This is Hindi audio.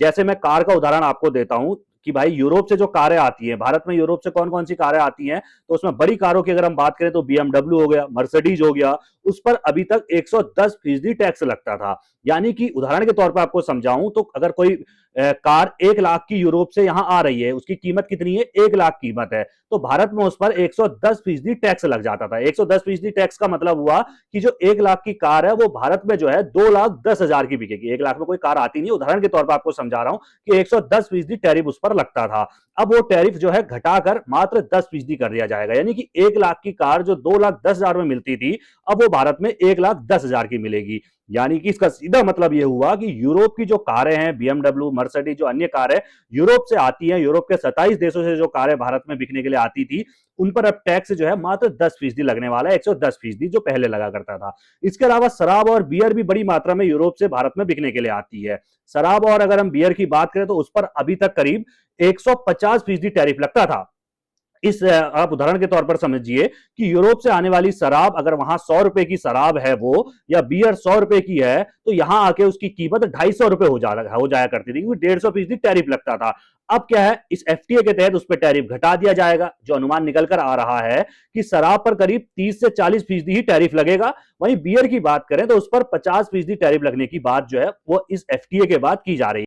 जैसे मैं कार का उदाहरण आपको देता हूं कि भाई यूरोप से जो कारें आती हैं, भारत में यूरोप से कौन कौन सी कारें आती हैं, तो उसमें बड़ी कारों की अगर हम बात करें तो बीएमडब्ल्यू हो गया, मर्सिडीज हो गया, उस पर अभी तक 110% टैक्स लगता था। यानी कि उदाहरण के तौर पर आपको समझाऊं तो अगर कोई कार 1 लाख की यूरोप से यहां आ रही है, उसकी कीमत कितनी है, 1 लाख कीमत है, तो भारत में उस पर 110% टैक्स लग जाता था। 110% टैक्स का मतलब हुआ कि जो 1 लाख की कार है वो भारत में जो है 2,10,000 की बिकेगी। 1 लाख में कोई कार आती नहीं, उदाहरण के तौर पर आपको समझा रहा हूं कि 110% टैरिफ उस पर लगता था। अब वो टैरिफ जो है घटाकर मात्र 10% कर दिया जाएगा, यानी कि 1 लाख की कार जो 2,10,000 में मिलती थी, अब वो भारत में 1,10,000 की मिलेगी। यानी कि इसका सीधा मतलब यह हुआ कि यूरोप की जो कारें हैं, बीएमडब्ल्यू, मर्सिडीज, जो अन्य कारें यूरोप से आती हैं, यूरोप के 27 देशों से जो कारें भारत में बिकने के लिए आती थी, उन पर अब टैक्स जो है मात्र 10% लगने वाला है, 110% जो पहले लगा करता था। इसके अलावा शराब और बियर भी बड़ी मात्रा में यूरोप से भारत में बिकने के लिए आती है। शराब और अगर हम बियर की बात करें तो उस पर अभी तक करीब 150% टैरिफ लगता था। इस आप उदाहरण के तौर पर समझिए कि यूरोप से आने वाली शराब अगर वहां 100 रुपए की शराब है वो, या बियर 100 रुपए की है, तो यहां आके उसकी कीमत 250 रुपए हो जाया करती थी, क्योंकि 150% टैरिफ लगता था। अब क्या है, इस एफटीए के तहत उस पर टैरिफ घटा दिया जाएगा। जो अनुमान निकल कर आ रहा है कि शराब पर करीब 30 से 40% ही टैरिफ लगेगा। वहीं बियर की बात करें तो उस पर 50% टैरिफ लगने की बात जो है वो इस एफटीए के बाद की जा रही है।